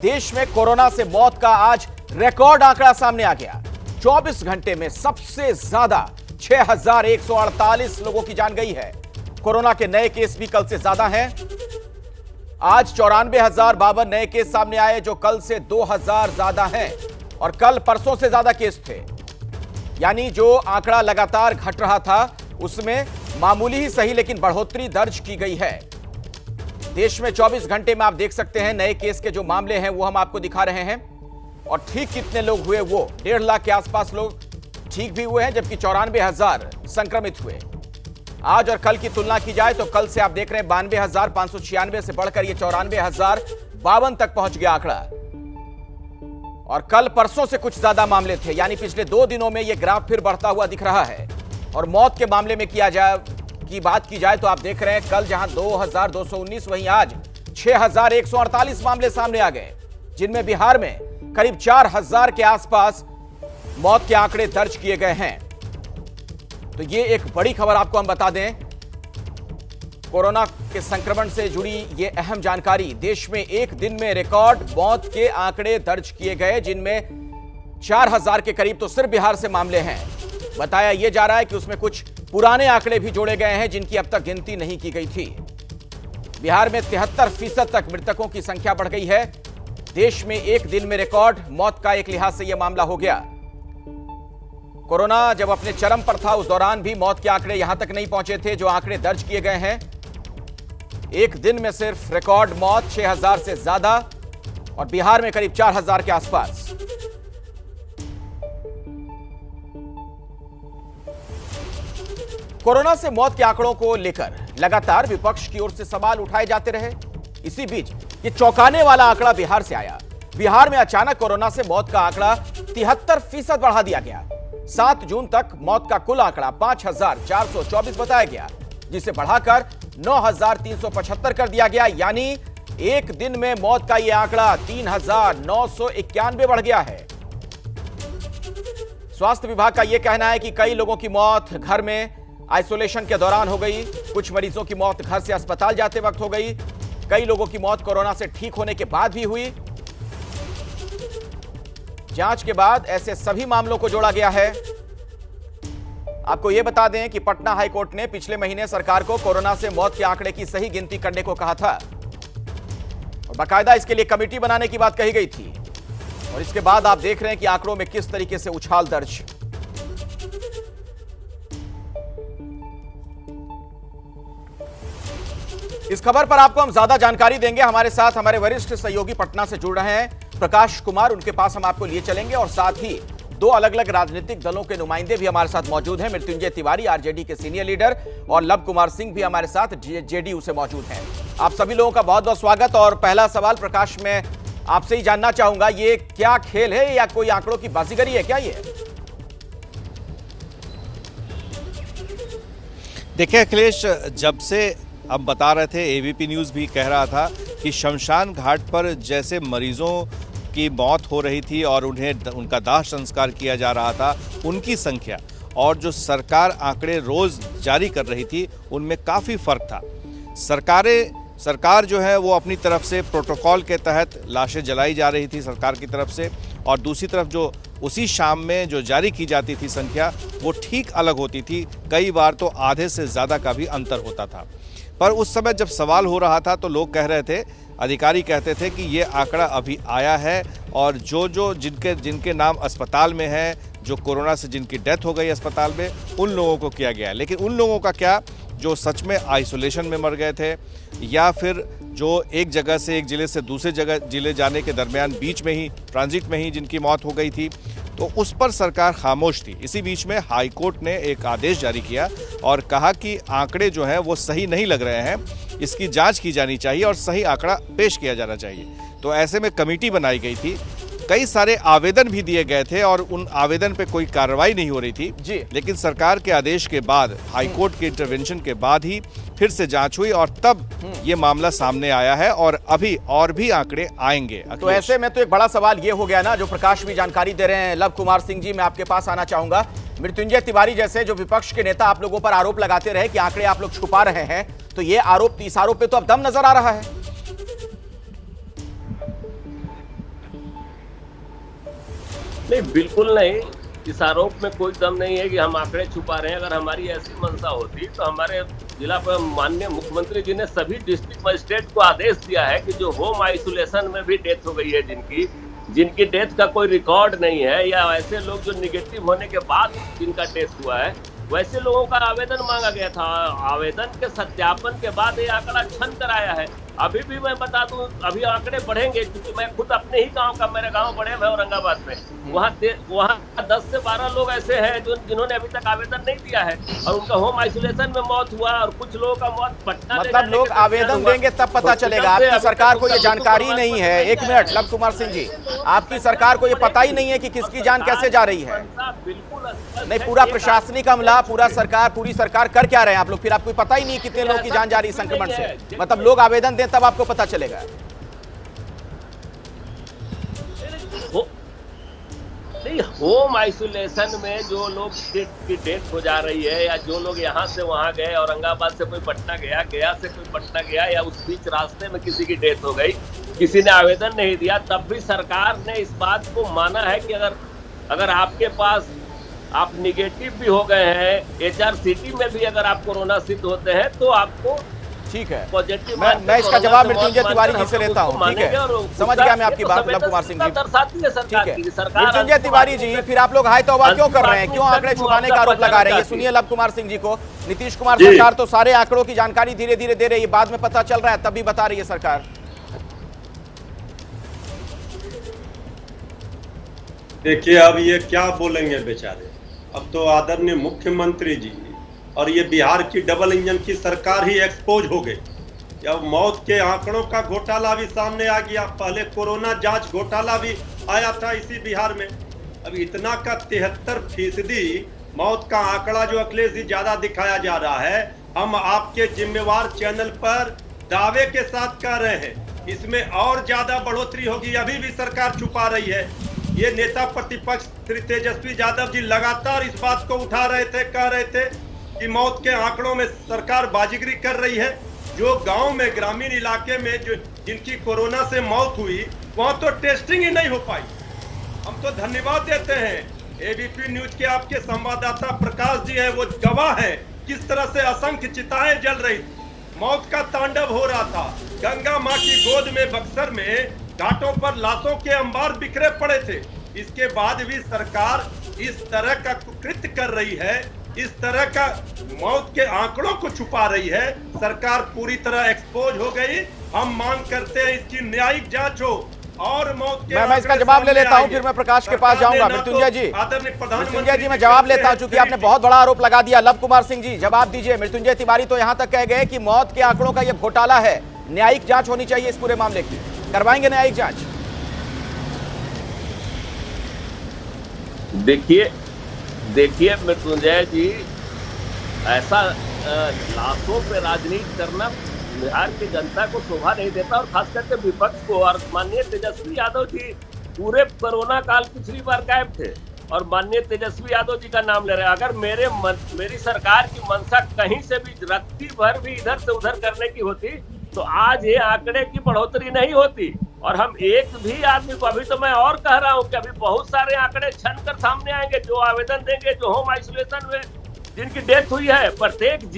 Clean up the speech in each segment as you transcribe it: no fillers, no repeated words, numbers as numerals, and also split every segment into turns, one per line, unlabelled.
देश में कोरोना से मौत का आज रिकॉर्ड आंकड़ा सामने आ गया। 24 घंटे में सबसे ज्यादा 6,148 लोगों की जान गई है। कोरोना के नए केस भी कल से ज्यादा हैं। आज 94,052 नए केस सामने आए, जो कल से 2,000 ज्यादा हैं और कल परसों से ज्यादा केस थे। यानी जो आंकड़ा लगातार घट रहा था उसमें मामूली ही सही लेकिन बढ़ोतरी दर्ज की गई है। देश में 24 घंटे में आप देख सकते हैं नए केस के जो मामले हैं वो हम आपको दिखा रहे हैं। और ठीक कितने लोग हुए, वो 1.5 लाख के आसपास लोग ठीक भी हुए हैं, जबकि 94,000 संक्रमित हुए। आज और कल की तुलना की जाए तो कल से आप देख रहे हैं 92,596 से बढ़कर ये 94,052 तक पहुंच गया आंकड़ा। और कल परसों से कुछ ज्यादा मामले थे, यानी पिछले 2 दिनों में ये ग्राफ फिर बढ़ता हुआ दिख रहा है। और मौत के मामले में की बात की जाए तो आप देख रहे हैं कल जहां 2,219 वहीं आज 6,148 मामले सामने आ गए, जिनमें बिहार में करीब 4,000 के आसपास मौत के आंकड़े दर्ज किए गए हैं। तो ये एक बड़ी खबर आपको हम बता दें, कोरोना के संक्रमण से जुड़ी ये अहम जानकारी। देश में एक दिन में रिकॉर्ड मौत के आंकड़े दर्ज किए गए, जिनमें 4,000 के करीब तो सिर्फ बिहार से मामले हैं। बताया यह जा रहा है कि उसमें कुछ पुराने आंकड़े भी जोड़े गए हैं, जिनकी अब तक गिनती नहीं की गई थी। बिहार में 73% तक मृतकों की संख्या बढ़ गई है। देश में एक दिन में रिकॉर्ड मौत का एक लिहाज से यह मामला हो गया। कोरोना जब अपने चरम पर था उस दौरान भी मौत के आंकड़े यहां तक नहीं पहुंचे थे जो आंकड़े दर्ज किए गए हैं। एक दिन में सिर्फ रिकॉर्ड मौत 6,000 से ज्यादा और बिहार में करीब 4,000 के आसपास। कोरोना से मौत के आंकड़ों को लेकर लगातार विपक्ष की ओर से सवाल उठाए जाते रहे। इसी बीच ये चौंकाने वाला आंकड़ा बिहार से आया। बिहार में अचानक कोरोना से मौत का आंकड़ा 73% बढ़ा दिया गया। 7 जून तक मौत का कुल आंकड़ा 5,424 बताया गया, जिसे बढ़ाकर 9,375 कर दिया गया। यानी एक दिन में मौत का यह आंकड़ा 3,991 बढ़ गया है। स्वास्थ्य विभाग का यह कहना है कि कई लोगों की मौत घर में आइसोलेशन के दौरान हो गई, कुछ मरीजों की मौत घर से अस्पताल जाते वक्त हो गई, कई लोगों की मौत कोरोना से ठीक होने के बाद भी हुई। जांच के बाद ऐसे सभी मामलों को जोड़ा गया है। आपको यह बता दें कि पटना हाईकोर्ट ने पिछले महीने सरकार को कोरोना से मौत के आंकड़े की सही गिनती करने को कहा था और बाकायदा इसके लिए कमेटी बनाने की बात कही गई थी। और इसके बाद आप देख रहे हैं कि आंकड़ों में किस तरीके से उछाल दर्ज। इस खबर पर आपको हम ज्यादा जानकारी देंगे। हमारे साथ हमारे वरिष्ठ सहयोगी पटना से जुड़ रहे हैं प्रकाश कुमार, उनके पास हम आपको लिए चलेंगे। और साथ ही 2 अलग अलग राजनीतिक दलों के नुमाइंदे भी हमारे साथ मौजूद हैं। मृत्युंजय तिवारी आरजेडी के सीनियर लीडर और लव कुमार सिंह भी हमारे साथ जेडीयू से मौजूद हैं। आप सभी लोगों का बहुत बहुत स्वागत। और पहला सवाल प्रकाश, मैं आपसे ही जानना चाहूंगा, ये क्या खेल है या कोई आंकड़ों की बाजीगरी है क्या ये?
देखिए अखिलेश, जब से अब बता रहे थे, एबीपी न्यूज़ भी कह रहा था कि शमशान घाट पर जैसे मरीजों की मौत हो रही थी और उनका दाह संस्कार किया जा रहा था, उनकी संख्या और जो सरकार आंकड़े रोज जारी कर रही थी उनमें काफ़ी फर्क था। सरकार जो है वो अपनी तरफ से प्रोटोकॉल के तहत लाशें जलाई जा रही थी सरकार की तरफ से, और दूसरी तरफ जो उसी शाम में जो जारी की जाती थी संख्या वो ठीक अलग होती थी। कई बार तो आधे से ज़्यादा का भी अंतर होता था। पर उस समय जब सवाल हो रहा था तो लोग कह रहे थे, अधिकारी कहते थे कि ये आंकड़ा अभी आया है और जो जिनके नाम अस्पताल में हैं, जो कोरोना से जिनकी डेथ हो गई अस्पताल में, उन लोगों को किया गया है। लेकिन उन लोगों का क्या जो सच में आइसोलेशन में मर गए थे या फिर जो एक जगह से एक ज़िले से दूसरे ज़िले जाने के दरमियान बीच में ही ट्रांजिट में ही जिनकी मौत हो गई थी, तो उस पर सरकार खामोश थी। इसी बीच में हाईकोर्ट ने एक आदेश जारी किया और कहा कि आंकड़े जो हैं वो सही नहीं लग रहे हैं, इसकी जांच की जानी चाहिए और सही आंकड़ा पेश किया जाना चाहिए। तो ऐसे में कमेटी बनाई गई थी, कई सारे आवेदन भी दिए गए थे और उन आवेदन पे कोई कार्रवाई नहीं हो रही थी जी। लेकिन सरकार के आदेश के बाद, हाईकोर्ट के इंटरवेंशन के बाद ही फिर से जांच हुई और तब ये मामला सामने आया है और अभी और भी आंकड़े आएंगे।
तो ऐसे में तो एक बड़ा सवाल ये हो गया ना, जो प्रकाश भी जानकारी दे रहे हैं। लव कुमार सिंह जी, मैं आपके पास आना चाहूंगा। मृत्युंजय तिवारी जैसे जो विपक्ष के नेता आप लोगों पर आरोप लगाते रहे कि आंकड़े आप लोग छुपा रहे हैं, तो ये आरोप, इस आरोप पे तो अब दम नजर आ रहा है।
नहीं, बिल्कुल नहीं। इस आरोप में कोई दम नहीं है कि हम आंकड़े छुपा रहे हैं। अगर हमारी ऐसी मंशा होती तो हमारे जिला पर माननीय मुख्यमंत्री जी ने सभी डिस्ट्रिक्ट मजिस्ट्रेट को आदेश दिया है कि जो होम आइसोलेशन में भी डेथ हो गई है, जिनकी डेथ का कोई रिकॉर्ड नहीं है, या ऐसे लोग जो निगेटिव होने के बाद जिनका डेथ हुआ है, वैसे लोगों का आवेदन मांगा गया था। आवेदन के सत्यापन के बाद ये आंकड़ा छन कर आया है। अभी भी मैं बता दूं, अभी आंकड़े बढ़ेंगे, क्योंकि मैं खुद अपने ही गांव का, मेरे गांव बड़े है औरंगाबाद में, वहाँ 10 से 12 लोग ऐसे हैं जिन्होंने अभी तक आवेदन नहीं दिया है और उनका होम आइसोलेशन में मौत हुआ, और कुछ लोगों का मौत पटना
मतलब लोग आवेदन देंगे तब पता चलेगा। आपकी सरकार को ये जानकारी नहीं है। एक मिनट लव कुमार सिंह जी, आपकी सरकार को ये पता ही नहीं है कि किसकी जान कैसे जा रही है?
बिल्कुल
नहीं, पूरा प्रशासनिक अमला, पूरी सरकार कर क्या रहे हैं आप लोग? फिर आपको पता ही नहीं कितने लोगों की जान जा रही है संक्रमण से। मतलब लोग आवेदन दें तब आपको पता चलेगा।
नहीं, होम आइसोलेशन में जो लोग की डेथ हो जा रही है, या जो लोग यहाँ से वहां गए, औरंगाबाद से कोई पटना गया, गया से कोई पटना गया, या उस बीच रास्ते में किसी की डेथ हो गई, किसी ने आवेदन नहीं दिया, तब भी सरकार ने इस बात को माना है कि अगर आपके पास आप निगेटिव भी हो गए हैं, HRCT में भी अगर आप कोरोना सिद्ध होते हैं, तो आपको
ठीक है।
पॉजिटिव
मैं इसका जवाब मृत्युंजय तिवारी जी से लेता हूँ। ठीक है, समझ गया मैं आपकी बात लव कुमार सिंह जी। ठीक है मृत्युंजय तिवारी जी, फिर आप लोग हाय तौबा क्यों कर रहे हैं? क्यों आंकड़े छुपाने का आरोप लगा रहे हैं? ये सुनिए लव कुमार सिंह जी को। नीतीश कुमार सरकार तो सारे आंकड़ों की जानकारी धीरे धीरे दे रही है, बाद में पता चल रहा है तब भी बता रही है सरकार।
देखिए, अब ये क्या बोलेंगे बेचारे। अब तो आदरणीय मुख्यमंत्री जी और ये बिहार की डबल इंजन की सरकार ही एक्सपोज हो गई। अब मौत के आंकड़ों का घोटाला भी सामने आ गया। पहले कोरोना जांच घोटाला भी आया था इसी बिहार में। अब इतना का 73% मौत का आंकड़ा जो अखिलेश जी ज्यादा दिखाया जा रहा है, हम आपके जिम्मेवार चैनल पर दावे के साथ कह रहे हैं इसमें और ज्यादा बढ़ोतरी होगी। अभी भी सरकार छुपा रही है। ये नेता प्रतिपक्ष श्री तेजस्वी यादव जी लगातार इस बात को उठा रहे थे, कह रहे थे कि मौत के आंकड़ों में सरकार बाजीगरी कर रही है। जो गांव में, ग्रामीण इलाके में जो जिनकी कोरोना से मौत हुई, वहां तो टेस्टिंग ही नहीं हो पाई। हम तो धन्यवाद देते हैं एबीपी न्यूज के आपके संवाददाता प्रकाश जी है, वो गवाह है किस तरह से असंख्य चिताएं जल रही, मौत का तांडव हो रहा था। गंगा माँ की गोद में बक्सर में घाटों पर लाशों के अंबार बिखरे पड़े थे। इसके बाद भी सरकार इस तरह का कुकृत्य कर रही है, इस तरह का मौत के आंकड़ों को छुपा रही है। सरकार पूरी तरह एक्सपोज हो गई। हम मांग करते हैं इसकी न्यायिक जांच हो और मौत के
मैं इसका जवाब ले लेता हूं, फिर मैं प्रकाश के पास जाऊंगा। मृत्युंजय जी मैं जवाब लेता हूं, चूंकि आपने बहुत बड़ा आरोप लगा दिया। लव कुमार सिंह जी जवाब दीजिए। मृत्युंजय तिवारी तो यहां तक कह गए कि मौत के आंकड़ों का यह घोटाला है, न्यायिक जांच होनी चाहिए इस पूरे मामले की। करवाएंगे न्यायिक जांच?
देखिए मृत्युंजय जी, ऐसा लाशों पे राजनीति करना बिहार की जनता को शोभा नहीं देता, और खास करके विपक्ष को। और माननीय तेजस्वी यादव जी पूरे कोरोना काल पिछली बार गायब थे, और माननीय तेजस्वी यादव जी का नाम ले रहे हैं। अगर मेरी सरकार की मंशा कहीं से भी रत्ती भर भी इधर से उधर करने की होती, तो आज ये आंकड़े की बढ़ोतरी नहीं होती। और हम एक भी आदमी को, अभी तो मैं और कह रहा हूं कि अभी बहुत सारे आंकड़े छन कर सामने आएंगे, जो आवेदन देंगे, जो होम आइसोलेशन में जिनकी डेथ हुई है। प्रत्येक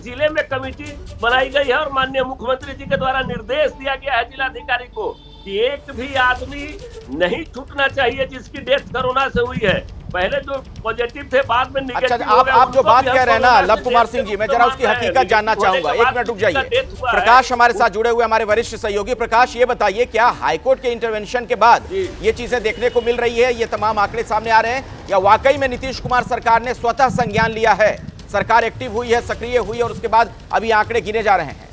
जिले में कमेटी बनाई गई है, और माननीय मुख्यमंत्री जी के द्वारा निर्देश दिया गया है जिलाधिकारी को कि एक भी आदमी नहीं छूटना चाहिए जिसकी डेथ कोरोना से हुई है। पहले जो पॉजिटिव थे, बाद में निगेटिव हो गए।
आप जो बात कह रहे हैं ना लव कुमार सिंह जी, मैं जरा उसकी हकीकत जानना चाहूंगा। एक मिनट रुक जाइए। प्रकाश हमारे साथ जुड़े हुए हमारे वरिष्ठ सहयोगी। प्रकाश, ये बताइए, क्या हाईकोर्ट के इंटरवेंशन के बाद ये चीजें देखने को मिल रही है, ये तमाम आंकड़े सामने आ रहे हैं, या वाकई में नीतीश कुमार सरकार ने स्वतः संज्ञान लिया है, सरकार एक्टिव हुई है, सक्रिय हुई है, और उसके बाद अभी आंकड़े गिने जा रहे हैं?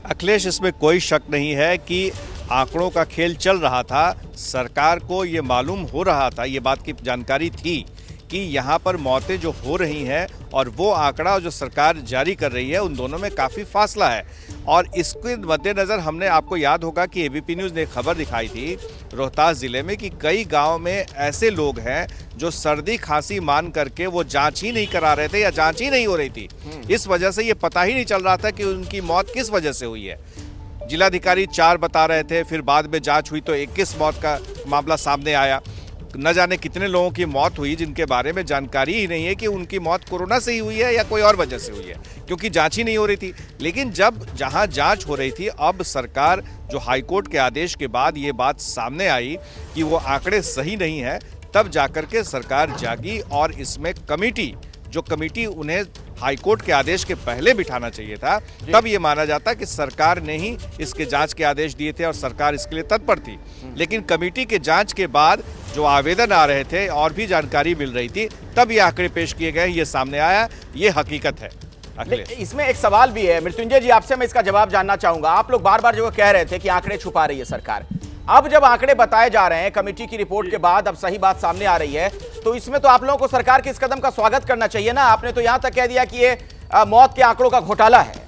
अखिलेश, इसमें कोई शक नहीं है कि आंकड़ों का खेल चल रहा था। सरकार को ये मालूम हो रहा था, ये बात की जानकारी थी कि यहाँ पर मौतें जो हो रही हैं और वो आंकड़ा जो सरकार जारी कर रही है, उन दोनों में काफ़ी फासला है। और इसके मद्देनज़र हमने, आपको याद होगा कि एबीपी न्यूज़ ने खबर दिखाई थी रोहतास ज़िले में कि कई गांव में ऐसे लोग हैं जो सर्दी खांसी मान करके वो जांच ही नहीं करा रहे थे, या जांच ही नहीं हो रही थी। इस वजह से ये पता ही नहीं चल रहा था कि उनकी मौत किस वजह से हुई है। जिलाधिकारी 4 बता रहे थे, फिर बाद में जांच हुई तो 21 मौत का मामला सामने आया। न जाने कितने लोगों की मौत हुई जिनके बारे में जानकारी ही नहीं है कि उनकी मौत कोरोना से ही हुई है या कोई और वजह से हुई है, क्योंकि जांच ही नहीं हो रही थी। लेकिन जहां जांच हो रही थी, अब सरकार जो हाईकोर्ट के आदेश के बाद ये बात सामने आई कि वो आंकड़े सही नहीं है, तब जाकर के सरकार जागी और इसमें कमेटी उन्हें हाईकोर्ट के आदेश के पहले बिठाना चाहिए था, तब ये माना जाता कि सरकार ने ही इसके जांच के आदेश दिए थे और सरकार इसके लिए तत्पर थी। लेकिन कमेटी के जांच के बाद जो आवेदन आ रहे थे और भी जानकारी मिल रही थी, तब ये आंकड़े पेश किए गए, ये सामने आया, ये हकीकत है।
इसमें एक सवाल भी है मृत्युंजय जी, आपसे मैं इसका जवाब जानना चाहूंगा। आप लोग बार बार जो कह रहे थे कि आंकड़े छुपा रही है सरकार, अब जब आंकड़े बताए जा रहे हैं कमेटी की रिपोर्ट के बाद, अब सही बात सामने आ रही है, तो इसमें तो आप लोगों को सरकार के इस कदम का स्वागत करना चाहिए ना। आपने तो यहां तक कह दिया कि ये मौत के आंकड़ों का घोटाला है।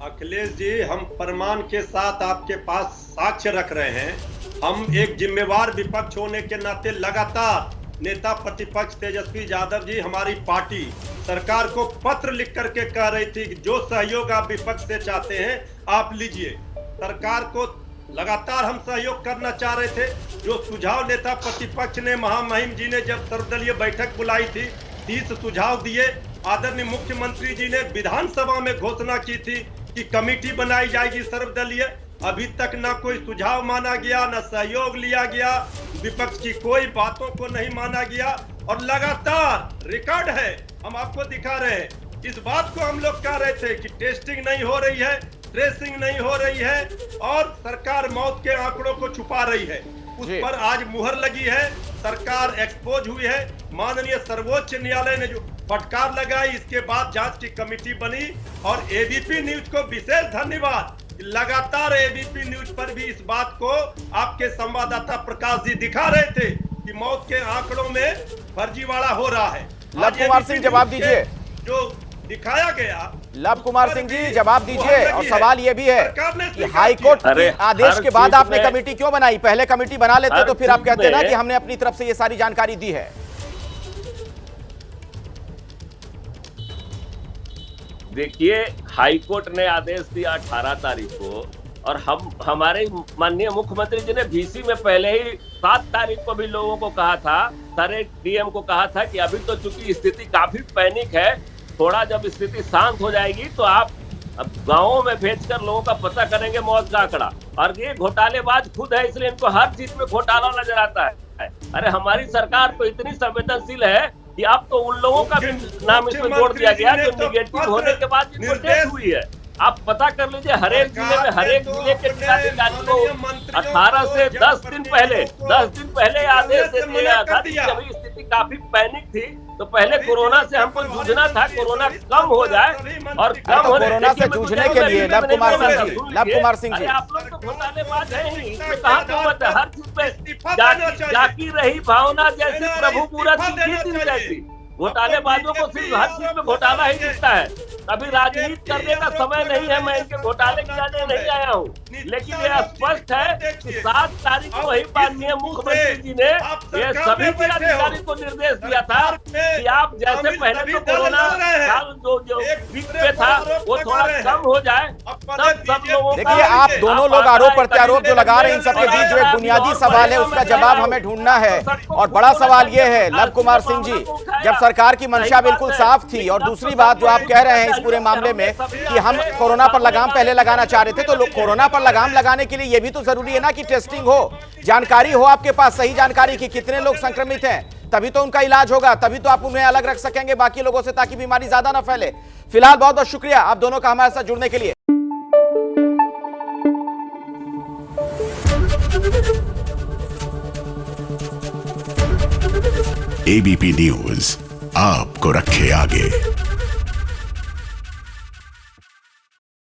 अखिलेश जी, हम प्रमाण के साथ आपके पास साक्ष्य रख रहे हैं। हम एक जिम्मेवार विपक्ष होने के नाते लगातार नेता प्रतिपक्ष तेजस्वी यादव जी, हमारी पार्टी सरकार को पत्र लिख करके कह रही थी कि जो सहयोग आप विपक्ष से चाहते हैं आप लीजिए। सरकार को लगातार हम सहयोग करना चाह रहे थे। जो सुझाव नेता प्रतिपक्ष ने, महामहिम जी ने जब सर्वदलीय बैठक बुलाई थी, 30 सुझाव दिए। आदरणीय मुख्यमंत्री जी ने विधानसभा में घोषणा की थी कि कमेटी बनाई जाएगी सर्वदलीय। अभी तक ना कोई सुझाव माना गया, ना सहयोग लिया गया, विपक्ष की कोई बातों को नहीं माना गया और लगातार रिकॉर्ड है, हम आपको दिखा रहे हैं। इस बात को हम लोग कह रहे थे कि टेस्टिंग नहीं हो रही है, ट्रेसिंग नहीं हो रही है और सरकार मौत के आंकड़ों को छुपा रही है। उस पर आज मुहर लगी है, सरकार एक्सपोज हुई है। माननीय सर्वोच्च न्यायालय ने जो फटकार लगाई, इसके बाद जांच की कमेटी बनी और एबीपी न्यूज को विशेष धन्यवाद। लगातार एबीपी न्यूज पर भी इस बात को आपके संवाददाता प्रकाश जी दिखा रहे थे कि मौत के आंकड़ों में फर्जीवाड़ा हो रहा है।
लव कुमार सिंह जवाब दीजिए।
जो दिखाया गया,
लव कुमार सिंह जी जवाब दीजिए। और सवाल ये भी है कि हाईकोर्ट के आदेश के बाद आपने कमेटी क्यों बनाई? पहले कमेटी बना लेते तो फिर आप कहते ना कि हमने अपनी तरफ से ये सारी जानकारी दी है।
देखिए, हाईकोर्ट ने आदेश दिया 18 तारीख को और हमारे माननीय मुख्यमंत्री जी ने VC में पहले ही 7 तारीख को भी लोगों को कहा था, सारे DM को कहा था कि अभी तो चूंकि स्थिति काफी पैनिक है, थोड़ा जब स्थिति शांत हो जाएगी तो आप अब गाँवों में भेजकर लोगों का पता करेंगे मौत का आंकड़ा। और ये घोटालेबाज खुद है, इसलिए इनको हर चीज में घोटाला नजर आता है। अरे हमारी सरकार तो इतनी संवेदनशील है कि अब तो उन लोगों का भी नाम इसमें जोड़ दिया गया जो निगेटिव होने के बाद जिनको डेथ हुई है। आप पता कर लीजिए, हर एक जिले में हर एक जिले के जिलाधिकारी को 18 से 10 दिन पहले आदेश दे दिया था कि अभी स्थिति काफी पैनिक थी, तो पहले कोरोना से हमको जूझना था, कोरोना कम हो जाए और कम होने
कोरोना से जूझने के लिए लव कुमार सिंह जी
आप लोग तो घोटालेबाज हैं ही, इसमें कहाँ कीमत है? हर चीज पे जाकी रही भावना जैसी प्रभु पूरा दिन जैसी। घोटालेबाजों को सिर्फ हर चीज में घोटाला ही दिखता है। अभी राजनीति करने का समय नहीं है, मैं इनके घोटाले गिराने नहीं आया हूँ, लेकिन यह स्पष्ट है कि 7 तारीख को ही माननीय मुख्यमंत्री जी ने ये सभी जिलाधिकारी को निर्देश दिया था कि आप जैसे पहले तो कोरोना जो पीक पे था वो थोड़ा कम हो जाए, तब सब लोगों।
देखिए, आप दोनों लोग आरोप प्रत्यारोप जो लगा रहे हैं, इन सबके बीच जो एक बुनियादी सवाल है उसका जवाब हमें ढूंढना है। और बड़ा सवाल ये है लव कुमार सिंह जी, जब सरकार की मंशा बिल्कुल साफ थी, और दूसरी बात जो आप कह रहे हैं इस पूरे मामले में कि हम कोरोना पर लगाम पहले लगाना चाह रहे थे, तो लोग कोरोना पर लगाम लगाने के लिए यह भी तो जरूरी है ना कि टेस्टिंग हो, जानकारी हो आपके पास, सही जानकारी की कितने लोग संक्रमित हैं, तभी तो उनका इलाज होगा, तभी तो आप उन्हें अलग रख सकेंगे बाकी लोगों से, ताकि बीमारी ज्यादा ना फैले। फिलहाल बहुत बहुत शुक्रिया आप दोनों का हमारे साथ जुड़ने के लिए।
एबीपी न्यूज आपको रखे आगे।